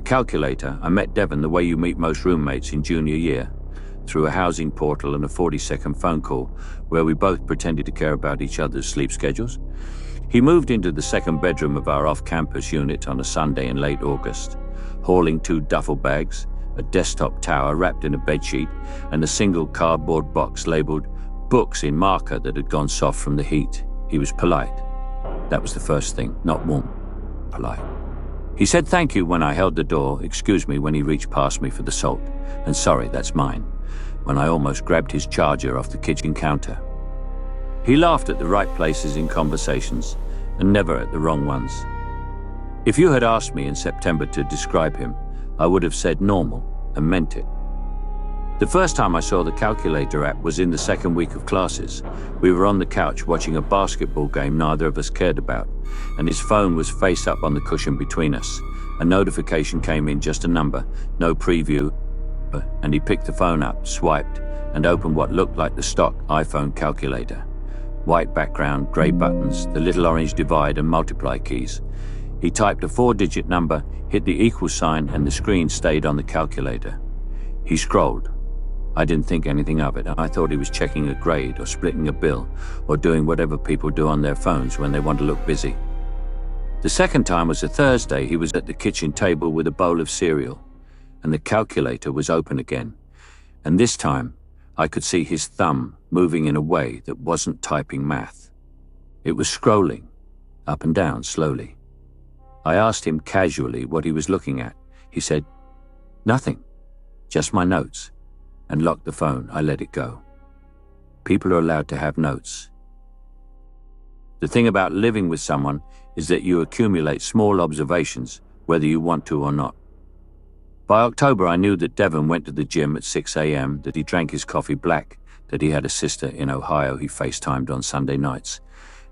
calculator, I met Devon the way you meet most roommates in junior year, through a housing portal and a 40-second phone call where we both pretended to care about each other's sleep schedules. He moved into the second bedroom of our off-campus unit on a Sunday in late August, hauling 2 duffel bags, a desktop tower wrapped in a bedsheet, and a single cardboard box labeled books in marker that had gone soft from the heat. He was polite. That was the first thing, not warm, polite. He said thank you when I held the door, excuse me when he reached past me for the salt, and sorry, that's mine, when I almost grabbed his charger off the kitchen counter. He laughed at the right places in conversations, and never at the wrong ones. If you had asked me in September to describe him, I would have said normal, and meant it. The first time I saw the calculator app was in the second week of classes. We were on the couch watching a basketball game neither of us cared about, and his phone was face up on the cushion between us. A notification came in, just a number, no preview, and he picked the phone up, swiped, and opened what looked like the stock iPhone calculator. White background, grey buttons, the little orange divide and multiply keys. He typed a 4-digit number, hit the equal sign, and the screen stayed on the calculator. He scrolled. I didn't think anything of it. I thought he was checking a grade or splitting a bill or doing whatever people do on their phones when they want to look busy. The second time was a Thursday. He was at the kitchen table with a bowl of cereal, and the calculator was open again. And this time, I could see his thumb moving in a way that wasn't typing math. It was scrolling, up and down slowly. I asked him casually what he was looking at. He said, "Nothing, just my notes," and locked the phone. I let it go. People are allowed to have notes. The thing about living with someone is that you accumulate small observations, whether you want to or not. By October, I knew that Devon went to the gym at 6 a.m., that he drank his coffee black, that he had a sister in Ohio he FaceTimed on Sunday nights,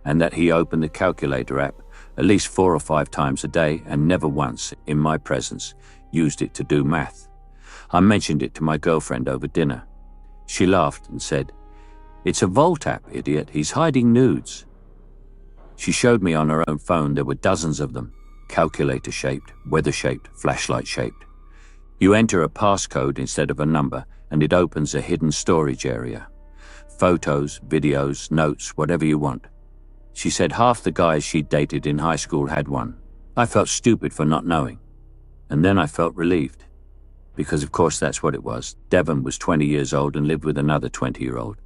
and that he opened the calculator app at least 4 or 5 times a day and never once, in my presence, used it to do math. I mentioned it to my girlfriend over dinner. She laughed and said, "It's a Volt app, idiot. He's hiding nudes." She showed me on her own phone there were dozens of them, calculator-shaped, weather-shaped, flashlight-shaped. You enter a passcode instead of a number, and it opens a hidden storage area. Photos, videos, notes, whatever you want. She said half the guys she'd dated in high school had one. I felt stupid for not knowing. And then I felt relieved. Because of course that's what it was. Devon was 20 years old and lived with another 20-year-old.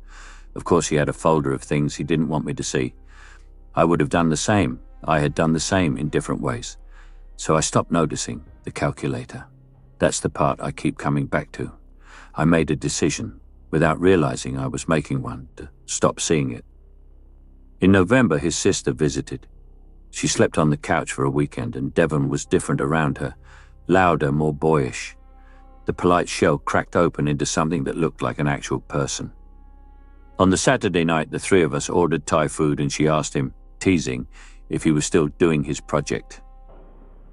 Of course he had a folder of things he didn't want me to see. I would have done the same. I had done the same in different ways. So I stopped noticing the calculator. That's the part I keep coming back to. I made a decision, without realizing I was making one, to stop seeing it. In November, his sister visited. She slept on the couch for a weekend, and Devon was different around her, louder, more boyish. The polite shell cracked open into something that looked like an actual person. On the Saturday night, the 3 of us ordered Thai food, and she asked him, teasing, if he was still doing his project.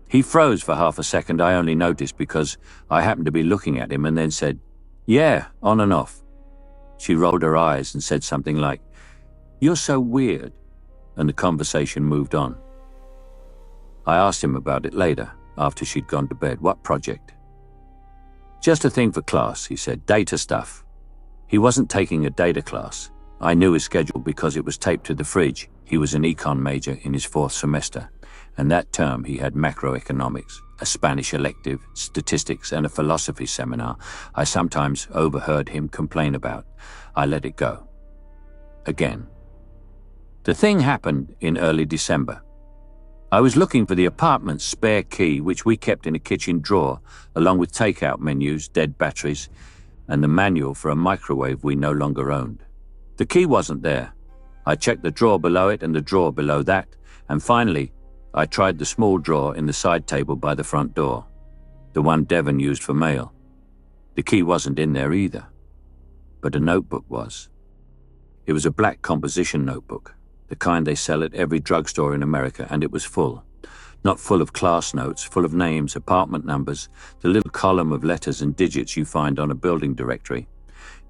He froze for half a second. I only noticed because I happened to be looking at him, and then said, "Yeah, on and off." She rolled her eyes and said something like, "You're so weird," and the conversation moved on. I asked him about it later, after she'd gone to bed. What project? "Just a thing for class," he said, "data stuff." He wasn't taking a data class. I knew his schedule because it was taped to the fridge. He was an econ major in his 4th semester, and that term he had macroeconomics, a Spanish elective, statistics, and a philosophy seminar I sometimes overheard him complain about. I let it go. Again. The thing happened in early December. I was looking for the apartment's spare key, which we kept in a kitchen drawer, along with takeout menus, dead batteries, and the manual for a microwave we no longer owned. The key wasn't there. I checked the drawer below it and the drawer below that, and finally, I tried the small drawer in the side table by the front door, the one Devon used for mail. The key wasn't in there either, but a notebook was. It was a black composition notebook, the kind they sell at every drugstore in America, and it was full. Not full of class notes, full of names, apartment numbers, the little column of letters and digits you find on a building directory.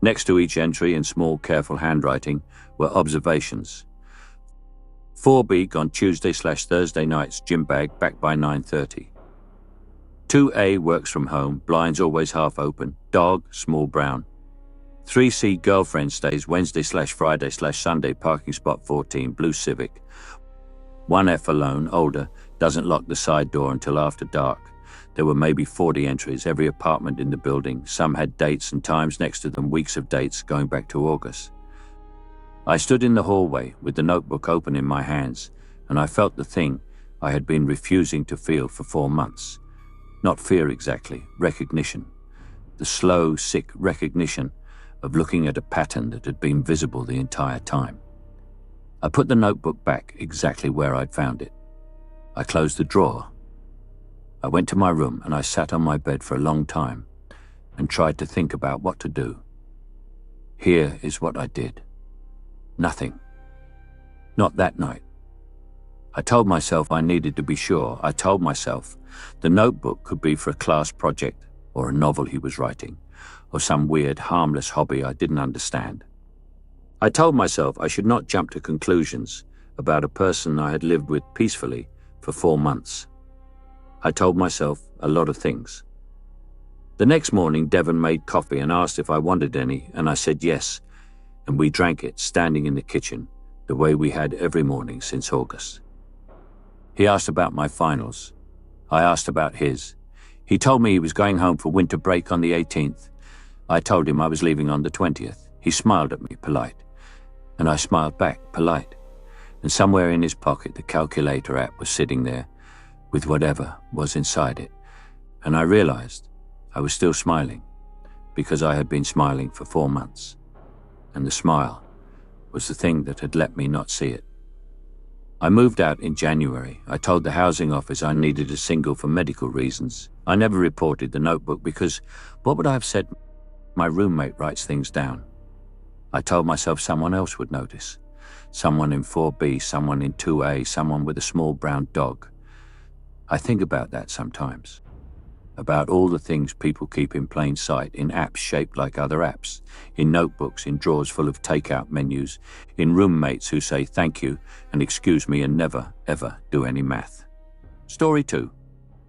Next to each entry in small, careful handwriting were observations. 4 beak on Tuesday/Thursday nights, gym bag back by 9:30. 2A works from home, blinds always half open, dog, small brown. 3C girlfriend stays Wednesday/Friday/Sunday, parking spot 14, blue Civic. 1F alone, older, doesn't lock the side door until after dark. There were maybe 40 entries, every apartment in the building. Some had dates and times next to them, weeks of dates going back to August. I stood in the hallway with the notebook open in my hands, and I felt the thing I had been refusing to feel for 4 months. Not fear exactly, recognition. The slow, sick recognition of looking at a pattern that had been visible the entire time. I put the notebook back exactly where I'd found it. I closed the drawer. I went to my room and I sat on my bed for a long time and tried to think about what to do. Here is what I did. Nothing. Not that night. I told myself I needed to be sure. I told myself the notebook could be for a class project or a novel he was writing or some weird, harmless hobby I didn't understand. I told myself I should not jump to conclusions about a person I had lived with peacefully for 4 months. I told myself a lot of things. The next morning, Devon made coffee and asked if I wanted any, and I said yes, and we drank it standing in the kitchen, the way we had every morning since August. He asked about my finals. I asked about his. He told me he was going home for winter break on the 18th. I told him I was leaving on the 20th. He smiled at me, polite, and I smiled back, polite. And somewhere in his pocket, the calculator app was sitting there with whatever was inside it. And I realized I was still smiling because I had been smiling for 4 months. And the smile was the thing that had let me not see it. I moved out in January. I told the housing office I needed a single for medical reasons. I never reported the notebook because what would I have said? My roommate writes things down. I told myself someone else would notice. Someone in 4B, someone in 2A, someone with a small brown dog. I think about that sometimes. About all the things people keep in plain sight, in apps shaped like other apps, in notebooks, in drawers full of takeout menus, in roommates who say thank you and excuse me and never, ever do any math. Story 2.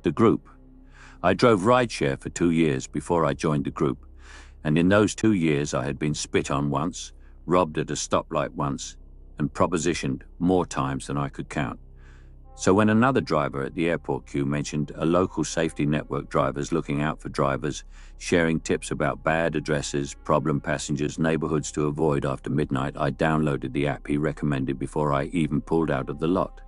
The group. I drove rideshare for 2 years before I joined the group, and in those 2 years I had been spit on once, robbed at a stoplight once, and propositioned more times than I could count. So when another driver at the airport queue mentioned a local safety network drivers looking out for drivers, sharing tips about bad addresses, problem passengers, neighborhoods to avoid after midnight, I downloaded the app he recommended before I even pulled out of the lot.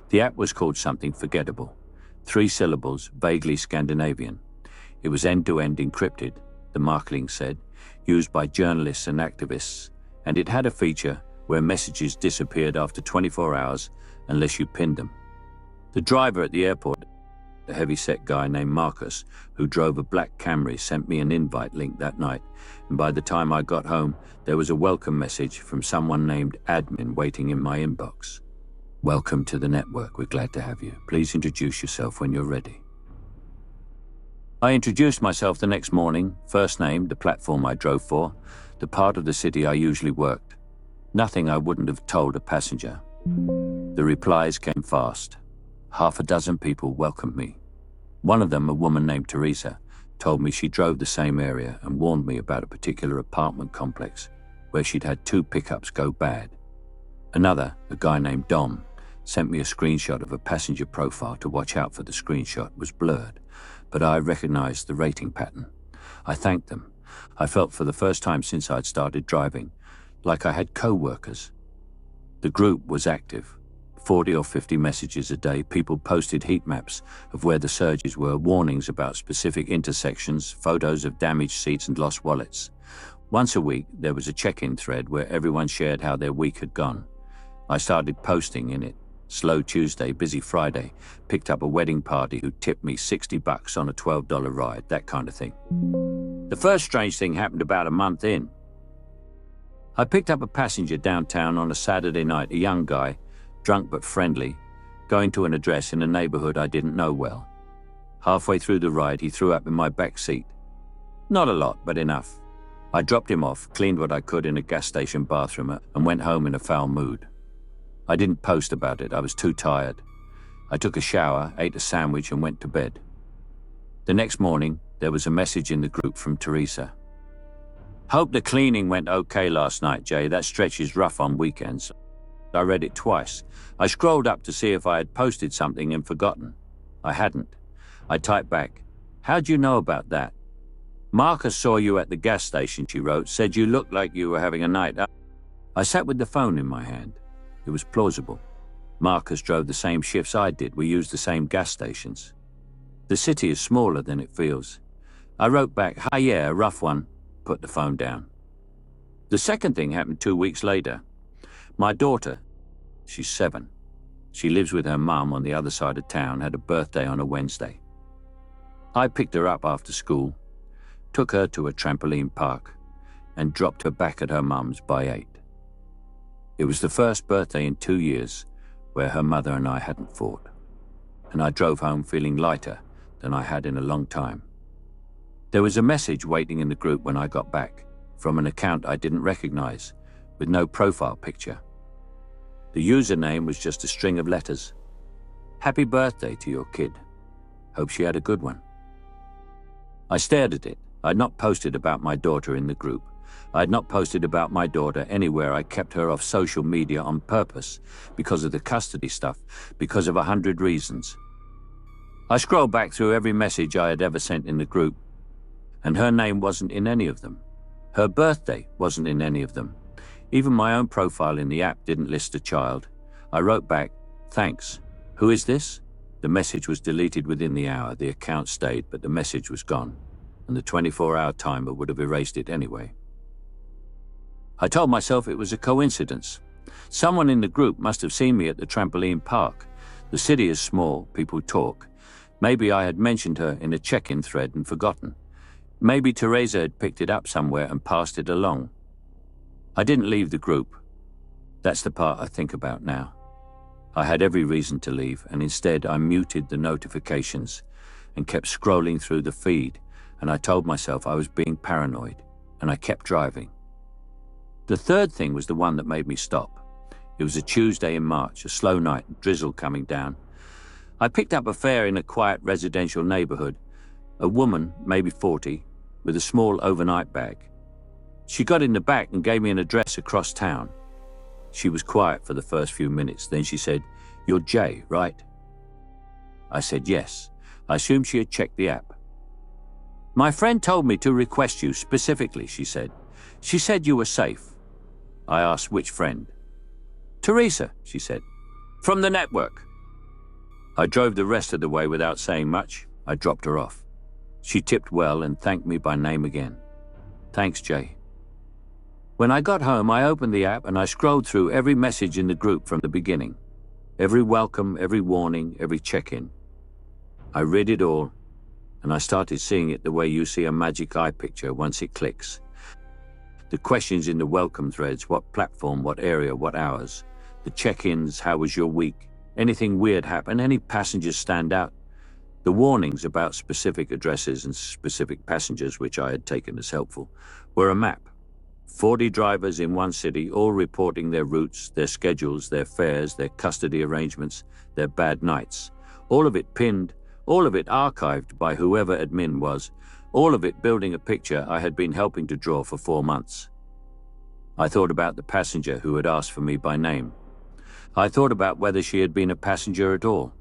The app was called something forgettable. 3 syllables, vaguely Scandinavian. It was end-to-end encrypted, the marketing said, used by journalists and activists, and it had a feature where messages disappeared after 24 hours unless you pinned them. The driver at the airport, a heavy-set guy named Marcus, who drove a black Camry, sent me an invite link that night, and by the time I got home, there was a welcome message from someone named Admin waiting in my inbox. Welcome to the network, we're glad to have you. Please introduce yourself when you're ready. I introduced myself the next morning, first name, the platform I drove for, the part of the city I usually worked. Nothing I wouldn't have told a passenger. The replies came fast. 6 people welcomed me. One of them, a woman named Teresa, told me she drove the same area and warned me about a particular apartment complex where she'd had 2 pickups go bad. Another, a guy named Dom, sent me a screenshot of a passenger profile to watch out for. The screenshot was blurred, but I recognized the rating pattern. I thanked them. I felt for the first time since I'd started driving, like I had co-workers. The group was active. 40 or 50 messages a day. People posted heat maps of where the surges were, warnings about specific intersections, photos of damaged seats and lost wallets. Once a week, there was a check-in thread where everyone shared how their week had gone. I started posting in it. Slow Tuesday, busy Friday, picked up a wedding party who tipped me $60 on a $12 ride, that kind of thing. The first strange thing happened about a month in. I picked up a passenger downtown on a Saturday night, a young guy, drunk but friendly, going to an address in a neighborhood I didn't know well. Halfway through the ride, he threw up in my back seat. Not a lot, but enough. I dropped him off, cleaned what I could in a gas station bathroom, and went home in a foul mood. I didn't post about it. I was too tired. I took a shower, ate a sandwich, and went to bed. The next morning, there was a message in the group from Teresa. Hope the cleaning went okay last night, Jay. That stretch is rough on weekends. I read it twice. I scrolled up to see if I had posted something and forgotten. I hadn't. I typed back, how'd you know about that? Marcus saw you at the gas station, she wrote, said you looked like you were having a night out. I sat with the phone in my hand. It was plausible. Marcus drove the same shifts I did. We used the same gas stations. The city is smaller than it feels. I wrote back, hi, yeah, a rough one. Put the phone down. The second thing happened 2 weeks later. My daughter, she's 7. She lives with her mum on the other side of town, had a birthday on a Wednesday. I picked her up after school, took her to a trampoline park, and dropped her back at her mum's by 8. It was the first birthday in 2 years where her mother and I hadn't fought, and I drove home feeling lighter than I had in a long time. There was a message waiting in the group when I got back, from an account I didn't recognize, with no profile picture. The username was just a string of letters. Happy birthday to your kid. Hope she had a good one. I stared at it. I'd not posted about my daughter in the group. I'd not posted about my daughter anywhere. I kept her off social media on purpose, because of the custody stuff, because of 100 reasons. I scrolled back through every message I had ever sent in the group, and her name wasn't in any of them. Her birthday wasn't in any of them. Even my own profile in the app didn't list a child. I wrote back, thanks. Who is this? The message was deleted within the hour. The account stayed, but the message was gone, and the 24-hour timer would have erased it anyway. I told myself it was a coincidence. Someone in the group must have seen me at the trampoline park. The city is small, people talk. Maybe I had mentioned her in a check-in thread and forgotten. Maybe Teresa had picked it up somewhere and passed it along. I didn't leave the group. That's the part I think about now. I had every reason to leave, and instead I muted the notifications and kept scrolling through the feed, and I told myself I was being paranoid, and I kept driving. The third thing was the one that made me stop. It was a Tuesday in March, a slow night, drizzle coming down. I picked up a fare in a quiet residential neighborhood. A woman, maybe 40, with a small overnight bag. She got in the back and gave me an address across town. She was quiet for the first few minutes. Then she said, "You're Jay, right?" I said yes. I assumed she had checked the app. "My friend told me to request you specifically," she said. "She said you were safe." I asked which friend. "Teresa," she said. "From the network." I drove the rest of the way without saying much. I dropped her off. She tipped well and thanked me by name again. "Thanks, Jay." When I got home, I opened the app and I scrolled through every message in the group from the beginning. Every welcome, every warning, every check-in. I read it all, and I started seeing it the way you see a magic eye picture once it clicks. The questions in the welcome threads, what platform, what area, what hours. The check-ins, how was your week? Anything weird happen? Any passengers stand out? The warnings about specific addresses and specific passengers, which I had taken as helpful, were a map. 40 drivers in one city, all reporting their routes, their schedules, their fares, their custody arrangements, their bad nights. All of it pinned, all of it archived by whoever admin was, all of it building a picture I had been helping to draw for 4 months. I thought about the passenger who had asked for me by name. I thought about whether she had been a passenger at all.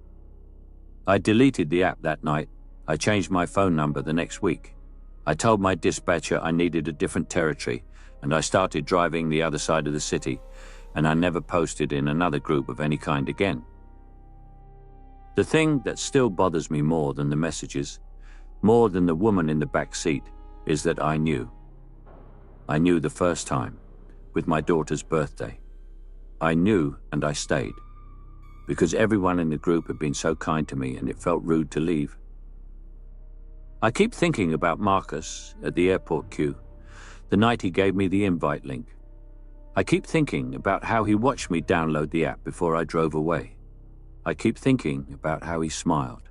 I deleted the app that night. I changed my phone number the next week. I told my dispatcher I needed a different territory, and I started driving the other side of the city, and I never posted in another group of any kind again. The thing that still bothers me more than the messages, more than the woman in the back seat, is that I knew. I knew the first time, with my daughter's birthday. I knew, and I stayed, because everyone in the group had been so kind to me and it felt rude to leave. I keep thinking about Marcus at the airport queue, the night he gave me the invite link. I keep thinking about how he watched me download the app before I drove away. I keep thinking about how he smiled.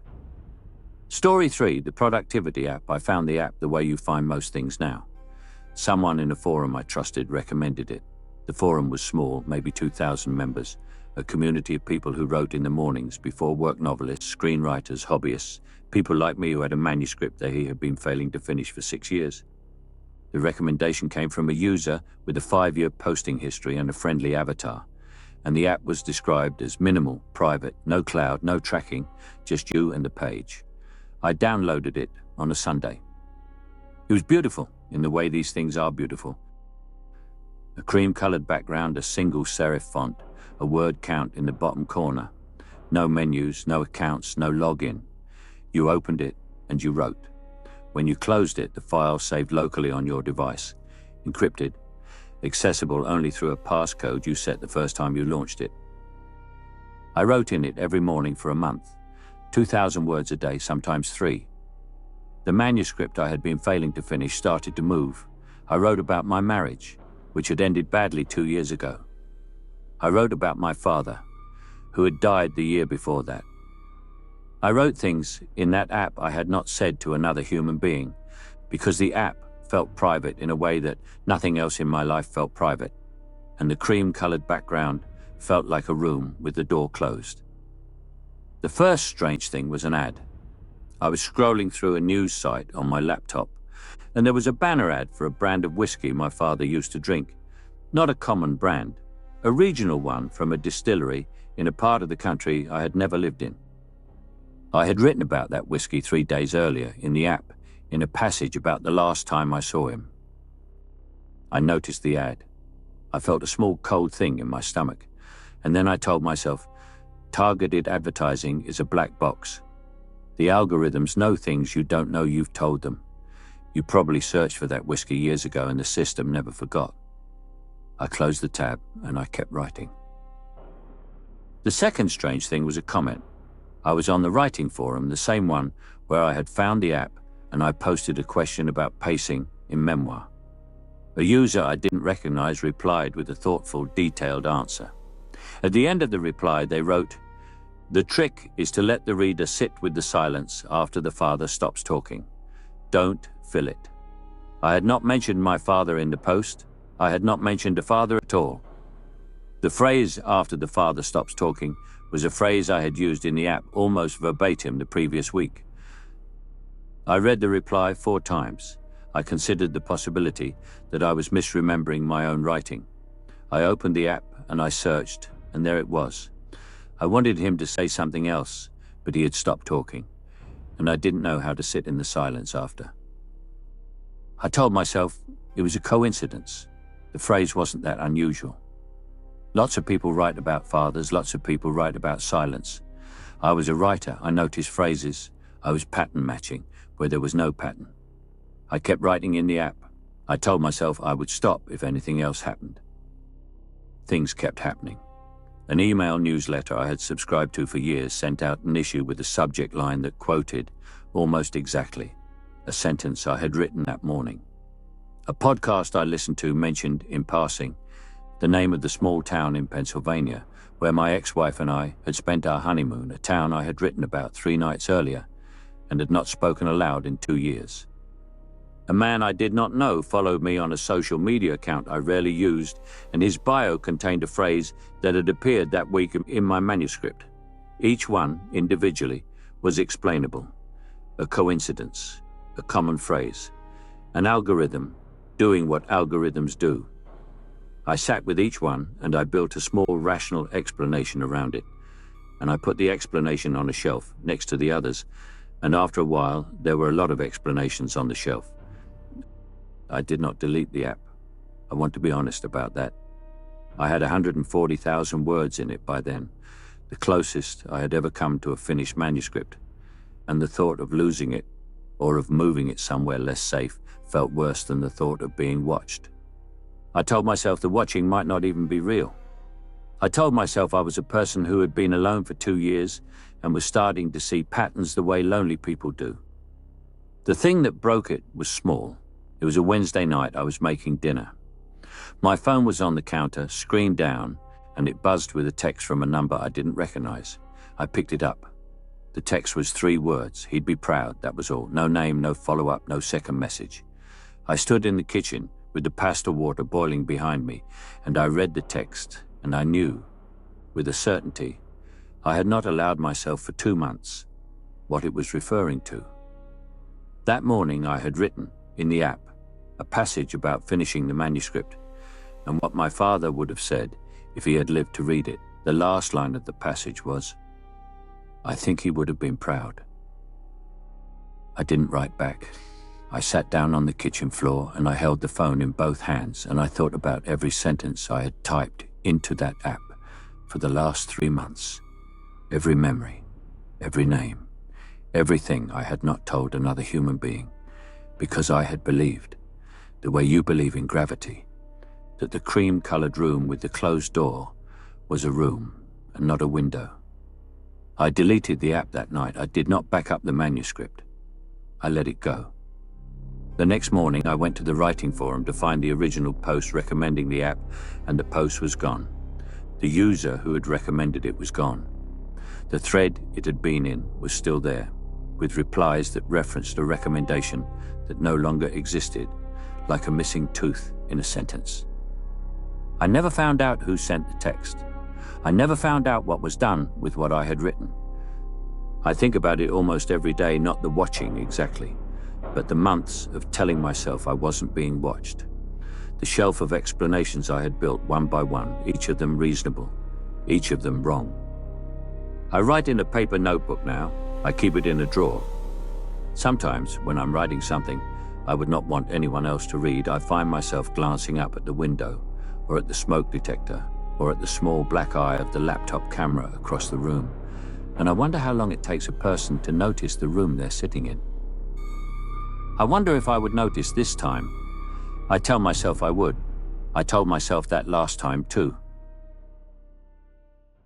Story 3, the productivity app. I found the app the way you find most things now. Someone in a forum I trusted recommended it. The forum was small, maybe 2,000 members, a community of people who wrote in the mornings, before work novelists, screenwriters, hobbyists, people like me who had a manuscript they had been failing to finish for 6 years. The recommendation came from a user with a 5-year posting history and a friendly avatar, and the app was described as minimal, private, no cloud, no tracking, just you and the page. I downloaded it on a Sunday. It was beautiful in the way these things are beautiful. A cream-colored background, a single serif font, a word count in the bottom corner. No menus, no accounts, no login. You opened it and you wrote. When you closed it, the file saved locally on your device, encrypted, accessible only through a passcode you set the first time you launched it. I wrote in it every morning for a month, 2,000 words a day, sometimes 3. The manuscript I had been failing to finish started to move. I wrote about my marriage, which had ended badly 2 years ago. I wrote about my father, who had died the year before that. I wrote things in that app I had not said to another human being, because the app felt private in a way that nothing else in my life felt private, and the cream-colored background felt like a room with the door closed. The first strange thing was an ad. I was scrolling through a news site on my laptop, and there was a banner ad for a brand of whiskey my father used to drink. Not a common brand, a regional one from a distillery in a part of the country I had never lived in. I had written about that whiskey 3 days earlier in the app, in a passage about the last time I saw him. I noticed the ad. I felt a small cold thing in my stomach, and then I told myself, targeted advertising is a black box. The algorithms know things you don't know you've told them. You probably searched for that whiskey years ago and the system never forgot. I closed the tab and I kept writing. The second strange thing was a comment. I was on the writing forum, the same one where I had found the app, and I posted a question about pacing in memoir. A user I didn't recognize replied with a thoughtful, detailed answer. At the end of the reply, they wrote, "The trick is to let the reader sit with the silence after the father stops talking. Don't fill it." I had not mentioned my father in the post. I had not mentioned a father at all. The phrase "after the father stops talking" was a phrase I had used in the app almost verbatim the previous week. I read the reply 4 times. I considered the possibility that I was misremembering my own writing. I opened the app and I searched, and there it was. I wanted him to say something else, but he had stopped talking, and I didn't know how to sit in the silence after. I told myself it was a coincidence. The phrase wasn't that unusual. Lots of people write about fathers, lots of people write about silence. I was a writer, I noticed phrases. I was pattern matching where there was no pattern. I kept writing in the app. I told myself I would stop if anything else happened. Things kept happening. An email newsletter I had subscribed to for years sent out an issue with a subject line that quoted, almost exactly, a sentence I had written that morning. A podcast I listened to mentioned, in passing, the name of the small town in Pennsylvania where my ex-wife and I had spent our honeymoon, a town I had written about 3 nights earlier and had not spoken aloud in 2 years. A man I did not know followed me on a social media account I rarely used, and his bio contained a phrase that had appeared that week in my manuscript. Each one, individually, was explainable. A coincidence, a common phrase, an algorithm doing what algorithms do. I sat with each one and I built a small rational explanation around it, and I put the explanation on a shelf next to the others, and after a while there were a lot of explanations on the shelf. I did not delete the app. I want to be honest about that. I had 140,000 words in it by then, the closest I had ever come to a finished manuscript, and the thought of losing it, or of moving it somewhere less safe, felt worse than the thought of being watched. I told myself the watching might not even be real. I told myself I was a person who had been alone for 2 years and was starting to see patterns the way lonely people do. The thing that broke it was small. It was a Wednesday night. I was making dinner. My phone was on the counter, screen down, and it buzzed with a text from a number I didn't recognize. I picked it up. The text was 3 words. He'd be proud, that was all. No name, no follow-up, no second message. I stood in the kitchen with the pasta water boiling behind me, and I read the text, and I knew with a certainty I had not allowed myself for 2 months, what it was referring to. That morning I had written, in the app, a passage about finishing the manuscript, and what my father would have said if he had lived to read it. The last line of the passage was, "I think he would have been proud." I didn't write back. I sat down on the kitchen floor and I held the phone in both hands and I thought about every sentence I had typed into that app for the last 3 months. Every memory, every name, everything I had not told another human being, because I had believed, the way you believe in gravity, that the cream-colored room with the closed door was a room and not a window. I deleted the app that night. I did not back up the manuscript. I let it go. The next morning I went to the writing forum to find the original post recommending the app, and the post was gone. The user who had recommended it was gone. The thread it had been in was still there, with replies that referenced a recommendation that no longer existed, like a missing tooth in a sentence. I never found out who sent the text. I never found out what was done with what I had written. I think about it almost every day, not the watching exactly, but the months of telling myself I wasn't being watched. The shelf of explanations I had built one by one, each of them reasonable, each of them wrong. I write in a paper notebook now. I keep it in a drawer. Sometimes, when I'm writing something I would not want anyone else to read, I find myself glancing up at the window, or at the smoke detector, or at the small black eye of the laptop camera across the room, and I wonder how long it takes a person to notice the room they're sitting in. I wonder if I would notice this time. I tell myself I would. I told myself that last time too.